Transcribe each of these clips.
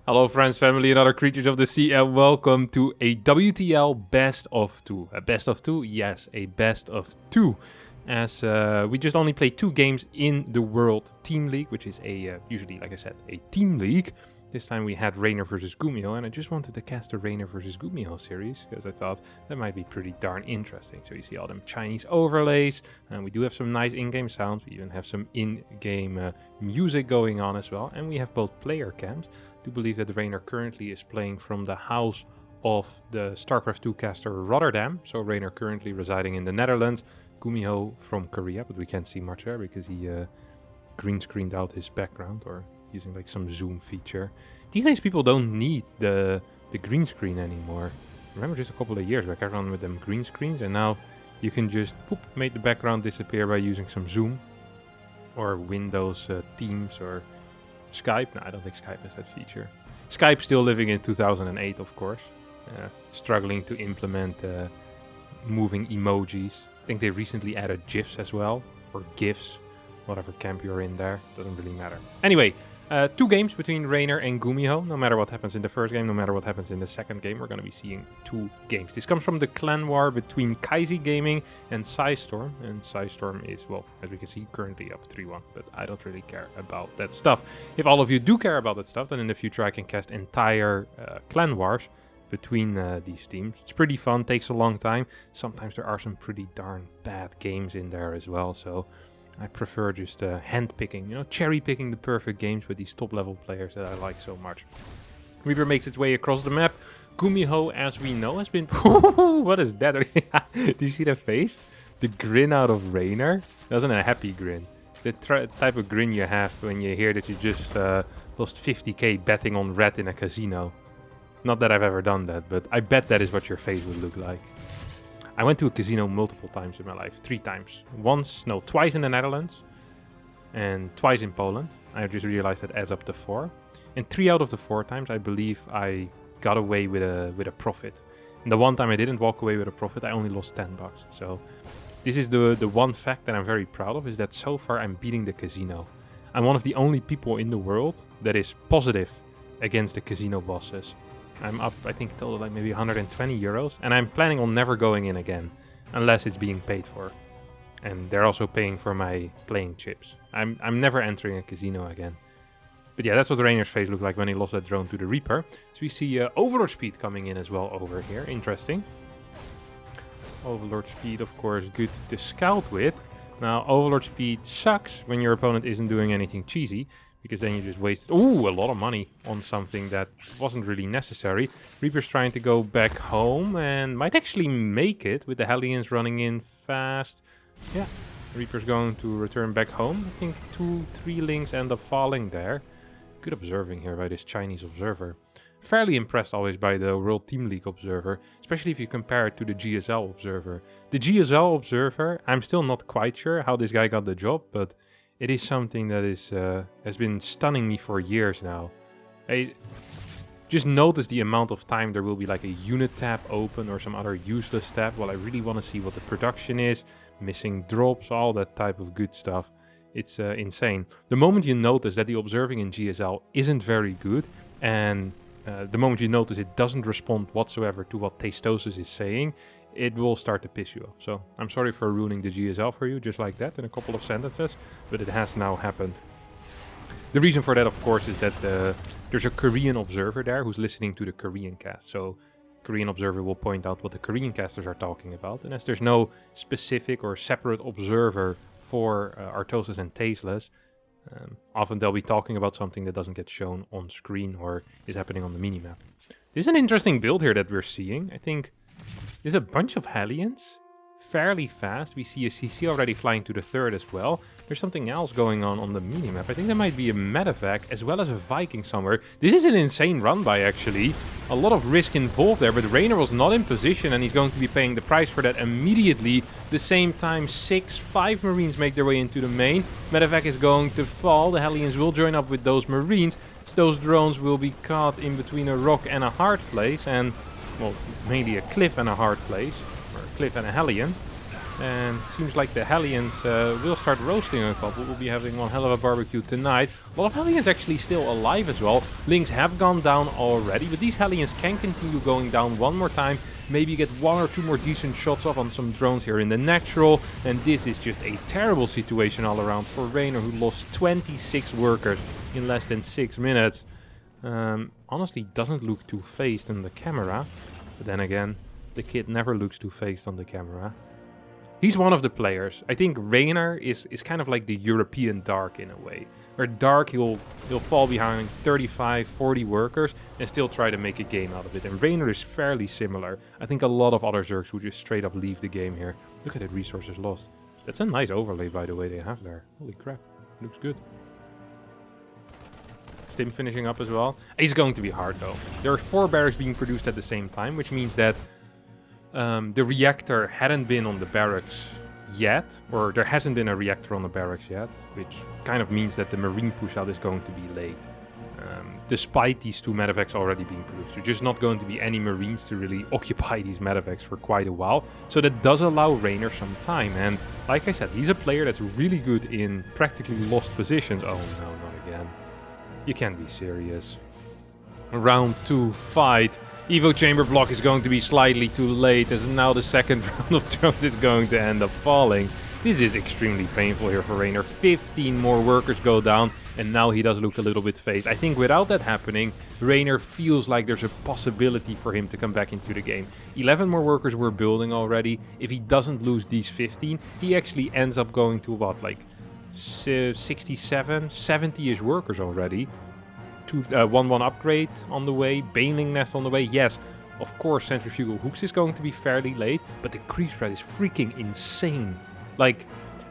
Hello friends, family and other creatures of the sea, and welcome to a WTL Best of 2. A Best of 2? Yes, a Best of 2. As we just only play 2 games in the World Team League, which is usually, like I said, a team league. This time we had Reynor versus Gumiho, and I just wanted to cast a Reynor versus Gumiho series, because I thought that might be pretty darn interesting. So you see all them Chinese overlays, and we do have some nice in-game sounds. We even have some in-game music going on as well, and we have both player cams. I do believe that Reynor currently is playing from the house of the StarCraft 2 caster Rotterdam. So Reynor currently residing in the Netherlands, Gumiho from Korea, but we can't see much there because he green screened out his background or using like some zoom feature. These days people don't need the green screen anymore. Remember just a couple of years back I ran with them green screens, and now you can just make the background disappear by using some zoom or Windows Teams or Skype. No, I don't think Skype has that feature. Skype still living in 2008, of course. Struggling to implement moving emojis. I think they recently added GIFs as well, or GIFs, whatever camp you're in there. Doesn't really matter. Anyway, 2 games between Reynor and Gumiho. No matter what happens in the first game, no matter what happens in the second game, we're going to be seeing 2 games. This comes from the clan war between Kaisi Gaming and Storm. And Storm is, well, as we can see, currently up 3-1. But I don't really care about that stuff. If all of you do care about that stuff, then in the future I can cast entire clan wars between these teams. It's pretty fun, takes a long time. Sometimes there are some pretty darn bad games in there as well, so I prefer just hand-picking, cherry-picking the perfect games with these top-level players that I like so much. Reaper makes its way across the map. Gumiho, as we know, has been... What is that? Do you see the face? The grin out of Reynor? That's not a happy grin. The type of grin you have when you hear that you just lost 50k betting on red in a casino. Not that I've ever done that, but I bet that is what your face would look like. I went to a casino multiple times in my life. 3 times. Twice in the Netherlands. And twice in Poland. I just realized that adds up to 4. And 3 out of the 4 times, I believe I got away with a profit. And the one time I didn't walk away with a profit, I only lost 10 bucks. So this is the one fact that I'm very proud of, is that so far I'm beating the casino. I'm one of the only people in the world that is positive against the casino bosses. I'm up, I think, total like maybe 120 euros. And I'm planning on never going in again. Unless it's being paid for. And they're also paying for my playing chips. I'm never entering a casino again. But yeah, that's what Reynor's face looked like when he lost that drone to the Reaper. So we see Overlord Speed coming in as well over here. Interesting. Overlord Speed, of course, good to scout with. Now, Overlord Speed sucks when your opponent isn't doing anything cheesy, because then you just wasted a lot of money on something that wasn't really necessary. Reaper's trying to go back home and might actually make it with the Hellions running in fast. Yeah, Reaper's going to return back home. I think 2-3 links end up falling there. Good observing here by this Chinese observer. Fairly impressed always by the World Team League observer, especially if you compare it to the GSL observer. The GSL observer, I'm still not quite sure how this guy got the job, but it is something that has been stunning me for years now. Just notice the amount of time there will be like a unit tab open or some other useless tab. Well, I really want to see what the production is, missing drops, all that type of good stuff. It's insane. The moment you notice that the observing in GSL isn't very good, and the moment you notice it doesn't respond whatsoever to what Tastosis is saying, it will start to piss you off. So I'm sorry for ruining the GSL for you just like that in a couple of sentences, but it has now happened. The reason for that, of course, is that there's a Korean observer there who's listening to the Korean cast. So Korean observer will point out what the Korean casters are talking about. And as there's no specific or separate observer for Artosis and Tasteless, often they'll be talking about something that doesn't get shown on screen or is happening on the minimap. This is an interesting build here that we're seeing. I think there's a bunch of Hellions, fairly fast. We see a CC already flying to the 3rd as well. There's something else going on the minimap. I think there might be a medevac as well as a Viking somewhere. This is an insane run by, actually. A lot of risk involved there, but Reynor was not in position and he's going to be paying the price for that immediately. The same time, 5 Marines make their way into the main. Medevac is going to fall. The Hellions will join up with those Marines. Those drones will be caught in between a rock and a hard place, and well, mainly a cliff and a hard place, or a cliff and a Hellion. And it seems like the Hellions will start roasting a couple. We'll be having one hell of a barbecue tonight. A lot of Hellions actually still alive as well. Lings have gone down already, but these Hellions can continue going down one more time. Maybe get one or two more decent shots off on some drones here in the natural. And this is just a terrible situation all around for Reynor, who lost 26 workers in less than 6 minutes. Honestly, doesn't look too phased in the camera. But then again, the kid never looks too phased on the camera. He's one of the players. I think Reynor is kind of like the European Dark in a way. Where Dark, he'll fall behind 35, 40 workers and still try to make a game out of it. And Reynor is fairly similar. I think a lot of other Zergs would just straight up leave the game here. Look at it, resources lost. That's a nice overlay, by the way, they have there. Holy crap, looks good. Stim finishing up as well. It's going to be hard though. There are 4 barracks being produced at the same time, which means that the reactor hadn't been on the barracks yet, or there hasn't been a reactor on the barracks yet, which kind of means that the marine push-out is going to be late. Despite these 2 medevacs already being produced, there's just not going to be any marines to really occupy these medevacs for quite a while. So that does allow Reynor some time, and like I said, he's a player that's really good in practically lost positions. Oh no, not again. You can't be serious. Round 2 fight. Evo chamber block is going to be slightly too late, as now the second round of drones is going to end up falling. This is extremely painful here for Reynor. 15 more workers go down, and now he does look a little bit phased. I think without that happening, Reynor feels like there's a possibility for him to come back into the game. 11 more workers were building already. If he doesn't lose these 15, he actually ends up going to what, like 67, 70-ish workers already. 1-1 upgrade on the way, Baneling Nest on the way. Yes, of course, Centrifugal Hooks is going to be fairly late, but the creep spread is freaking insane. Like,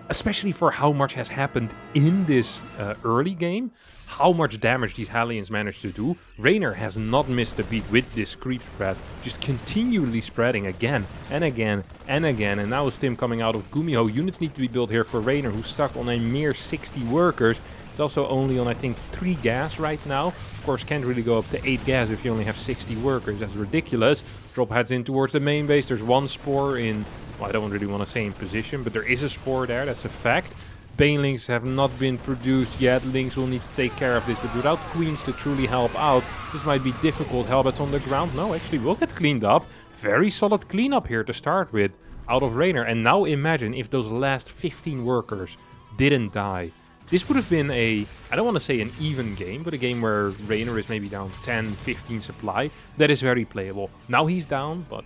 especially for how much has happened in this early game, how much damage these Hellions managed to do. Reynor has not missed a beat with this creep spread, just continually spreading again and again and again. And now with Stim coming out of Gumiho, units need to be built here for Reynor, who's stuck on a mere 60 workers. It's also only on, I think, 3 gas right now. Of course, can't really go up to 8 gas if you only have 60 workers. That's ridiculous. Drop heads in towards the main base. There's 1 spore in, well, I don't really want to say in position, but there is a spore there. That's a fact. Banelings have not been produced yet. Lings will need to take care of this, but without queens to truly help out, this might be difficult. Hellbats on the ground. No, actually will get cleaned up. Very solid cleanup here to start with out of Reynor. And now imagine if those last 15 workers didn't die. This would have been a, I don't want to say an even game, but a game where Reynor is maybe down 10, 15 supply. That is very playable. Now he's down, but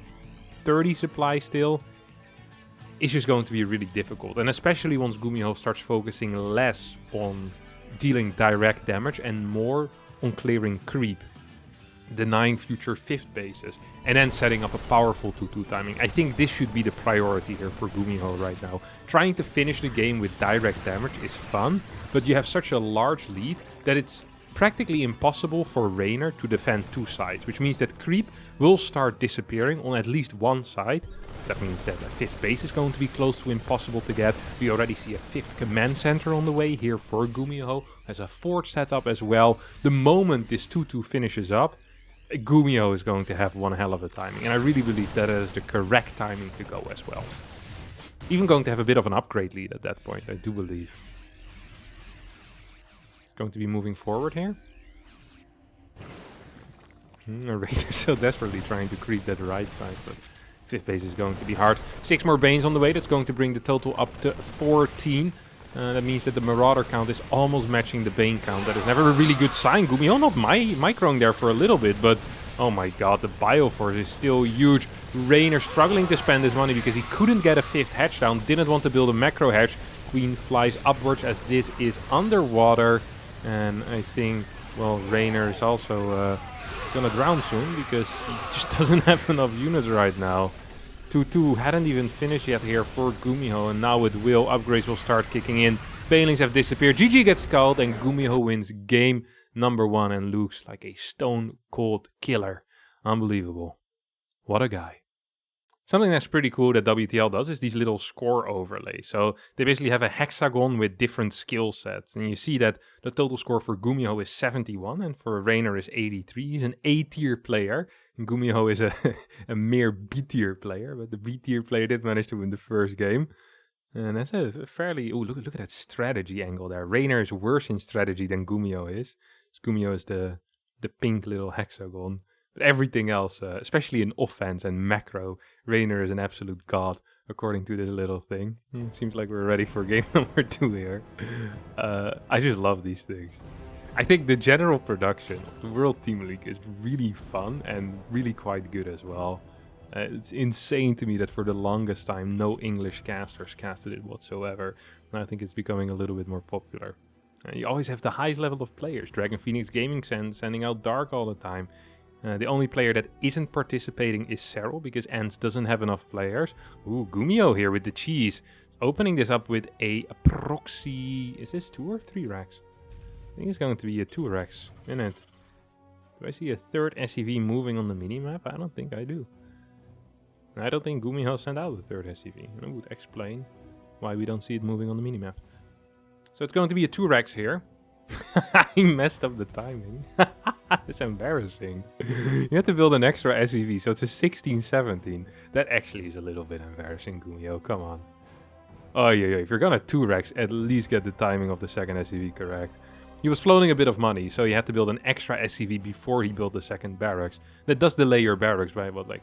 30 supply still. It's just going to be really difficult. And especially once Gumiho starts focusing less on dealing direct damage and more on clearing creep, denying future 5th bases, and then setting up a powerful 2-2 timing. I think this should be the priority here for Gumiho right now. Trying to finish the game with direct damage is fun, but you have such a large lead that it's practically impossible for Reynor to defend 2 sides, which means that creep will start disappearing on at least 1 side. That means that a 5th base is going to be close to impossible to get. We already see a 5th command center on the way here for Gumiho. Has a forge set up as well. The moment this 2-2 finishes up, Gumiho is going to have one hell of a timing. And I really believe that is the correct timing to go as well. Even going to have a bit of an upgrade lead at that point, I do believe. Going to be moving forward here. Raider so desperately trying to creep that right side, but 5th base is going to be hard. 6 more Banes on the way. That's going to bring the total up to 14. That means that the Marauder count is almost matching the Bane count. That is never a really good sign. Gumiho not microing there for a little bit, but oh my god, the Bioforce is still huge. Reynor struggling to spend his money because he couldn't get a 5th hatch down. Didn't want to build a macro hatch. Queen flies upwards as this is underwater. And I think, well, Reynor is also gonna drown soon because he just doesn't have enough units right now. 2-2 hadn't even finished yet here for Gumiho, and now it will. Upgrades will start kicking in. Banelings have disappeared. GG gets called, and Gumiho wins game number 1 and looks like a stone-cold killer. Unbelievable. What a guy. Something that's pretty cool that WTL does is these little score overlays. So they basically have a hexagon with different skill sets. And you see that the total score for Gumiho is 71 and for Reynor is 83. He's an A-tier player. And Gumiho is a mere B-tier player. But the B-tier player did manage to win the first game. And that's a fairly... Oh, look at that strategy angle there. Reynor is worse in strategy than Gumiho is. Gumiho is the pink little hexagon. But everything else, especially in offense and macro, Reynor is an absolute god, according to this little thing. It seems like we're ready for game number 2 here. I just love these things. I think the general production of the World Team League is really fun and really quite good as well. It's insane to me that for the longest time, no English casters casted it whatsoever. And I think it's becoming a little bit more popular. You always have the highest level of players. Dragon Phoenix Gaming sending out Dark all the time. The only player that isn't participating is Serral, because Ants doesn't have enough players. Ooh, Gumiho here with the cheese. It's opening this up with a proxy... Is this 2 or 3 racks? I think it's going to be a 2 racks, isn't it? Do I see a third SCV moving on the minimap? I don't think I do. I don't think Gumiho sent out the third SCV. That would explain why we don't see it moving on the minimap. So it's going to be a 2 racks here. I messed up the timing. It's embarrassing. You have to build an extra SCV, so it's a 16-17. That actually is a little bit embarrassing, Gumiho. Come on. Oh, yeah. If you're gonna 2 racks, at least get the timing of the second SCV correct. He was floating a bit of money, so he had to build an extra SCV before he built the second barracks. That does delay your barracks by, what, like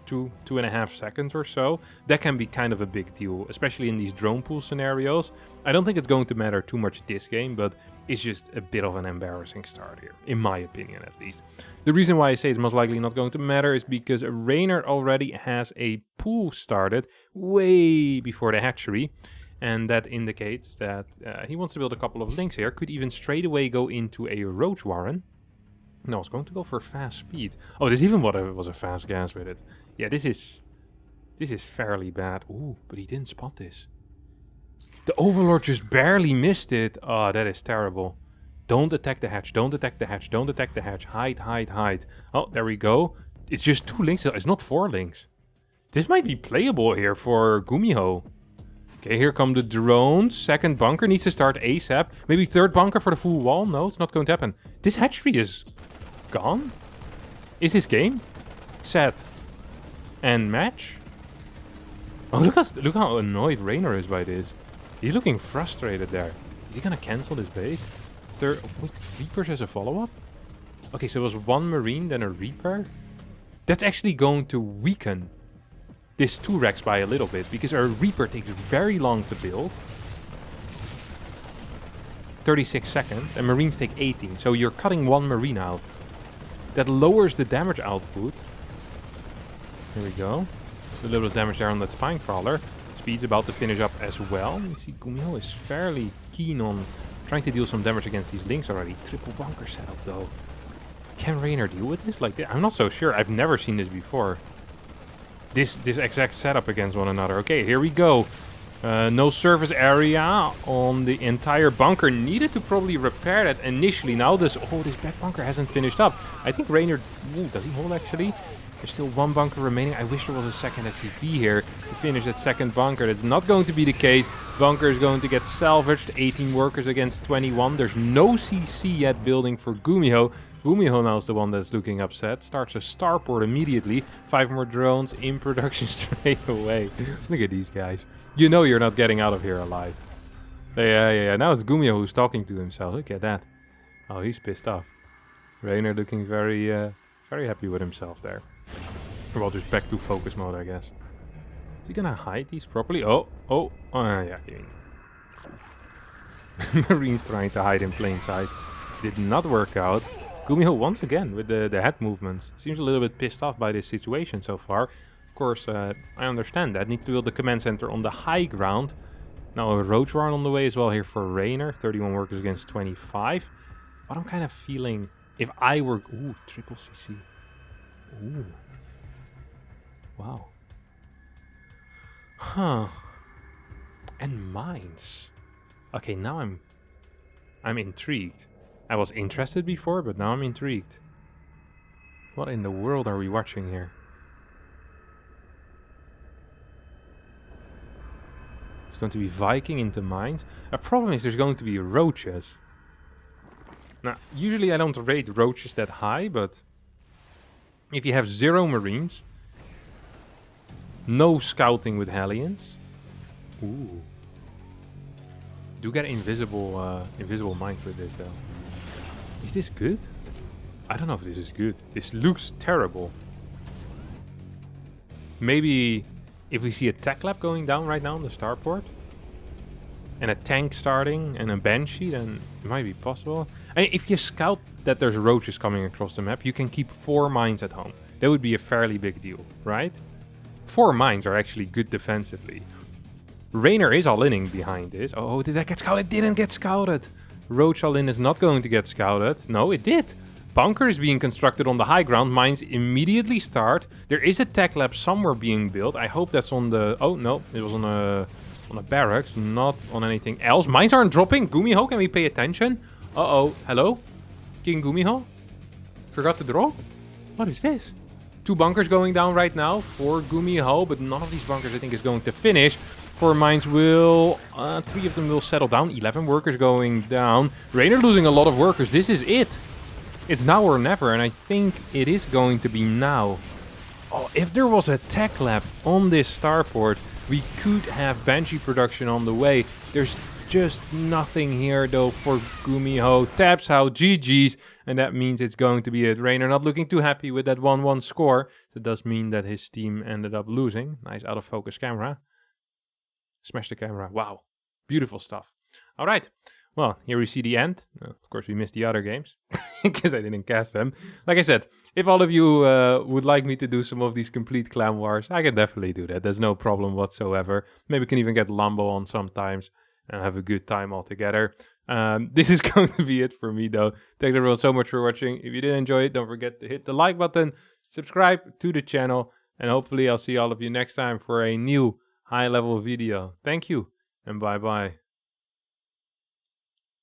2.5 seconds or so. That can be kind of a big deal, especially in these drone pool scenarios. I don't think it's going to matter too much this game, but it's just a bit of an embarrassing start here, in my opinion at least. The reason why I say it's most likely not going to matter is because Reynor already has a pool started way before the hatchery, and that indicates that he wants to build a couple of links here. Could even straight away go into a Roach Warren. No, I was going to go for fast speed. Oh, there's even what was a fast gas with it. Yeah, this is fairly bad. Ooh, but he didn't spot this. The Overlord just barely missed it. Oh, that is terrible. Don't attack the hatch. Don't attack the hatch. Don't attack the hatch. Hide, hide, hide. Oh, there we go. It's just 2 links. It's not 4 links. This might be playable here for Gumiho. Okay, here come the drones. Second bunker needs to start ASAP. Maybe third bunker for the full wall. No, it's not going to happen. This hatchery is gone? Is this game? Set. And match? Oh, look how annoyed Reynor is by this. He's looking frustrated there. Is he gonna cancel this base? Wait, Reapers as a follow-up? Okay, so it was 1 Marine, then a Reaper. That's actually going to weaken this 2 racks by a little bit, because a Reaper takes very long to build. 36 seconds, and Marines take 18. So you're cutting 1 Marine out. That lowers the damage output. Here we go. A little bit of damage there on that Spine Crawler. Speed's about to finish up as well. You see Gumiho is fairly keen on trying to deal some damage against these links already. Triple bunker setup though. Can Reynor deal with this? Like, I'm not so sure. I've never seen this before. This exact setup against one another. Okay, here we go. No surface area on the entire bunker. Needed to probably repair that initially. Now this back bunker hasn't finished up. I think Reynor... Ooh, does he hold actually? There's still 1 bunker remaining. I wish there was a second SCV here to finish that second bunker. That's not going to be the case. Bunker is going to get salvaged. 18 workers against 21. There's no CC yet building for Gumiho. Gumiho now is the one that's looking upset. Starts a starport immediately. 5 more drones in production straight away. Look at these guys. You know you're not getting out of here alive. Yeah. Now it's Gumiho who's talking to himself. Look at that. Oh, he's pissed off. Reynor looking very happy with himself there. Well, just back to focus mode, I guess. Is he gonna hide these properly? Yeah, okay. Marines trying to hide in plain sight. Did not work out. Gumiho once again with the head movements. Seems a little bit pissed off by this situation so far. Of course, I understand that. Needs to build the command center on the high ground. Now a Roach Warren on the way as well here for Reynor. 31 workers against 25. But I'm kind of feeling if I were... Ooh, triple CC. Ooh. Wow. Huh. And mines. Okay, now I'm intrigued. I was interested before, but now I'm intrigued. What in the world are we watching here? going to be Viking into mines. The problem is there's going to be roaches. Now, usually I don't rate roaches that high, but if you have 0 marines, no scouting with Hellions. Ooh. Do get invisible mines with this though. Is this good? I don't know if this is good. This looks terrible. Maybe if we see a tech lab going down right now on the starport, and a tank starting, and a banshee, then it might be possible. I mean, if you scout that there's roaches coming across the map, you can keep 4 mines at home. That would be a fairly big deal, right? 4 mines are actually good defensively. Reynor is all-inning behind this. Oh, did that get scouted? It didn't get scouted. Roach all-in is not going to get scouted. No, it did. Bunker is being constructed on the high ground. Mines immediately start. There is a tech lab somewhere being built. I hope that's on the... Oh, no. It was on a barracks, not on anything else. Mines aren't dropping. Gumiho, can we pay attention? Uh-oh. Hello? King Gumiho? Forgot to draw? What is this? 2 bunkers going down right now for Gumiho, but none of these bunkers I think is going to finish. 4 mines will... 3 of them will settle down. 11 workers going down. Reynor losing a lot of workers. This is it. It's now or never, and I think it is going to be now. Oh, if there was a tech lab on this starport, we could have Banshee production on the way. There's just nothing here, though, for Gumiho. Taps out, GG's, and that means it's going to be it. Reynor not looking too happy with that 1-1 score. That does mean that his team ended up losing. Nice out of focus camera. Smash the camera. Wow. Beautiful stuff. All right. Well, here we see the end. Of course, we missed the other games because I didn't cast them. Like I said, if all of you would like me to do some of these complete clan wars, I can definitely do that. There's no problem whatsoever. Maybe we can even get Lambo on sometimes and have a good time all together. This is going to be it for me, though. Thanks everyone so much for watching. If you did enjoy it, don't forget to hit the like button, subscribe to the channel, and hopefully I'll see all of you next time for a new high-level video. Thank you, and bye-bye.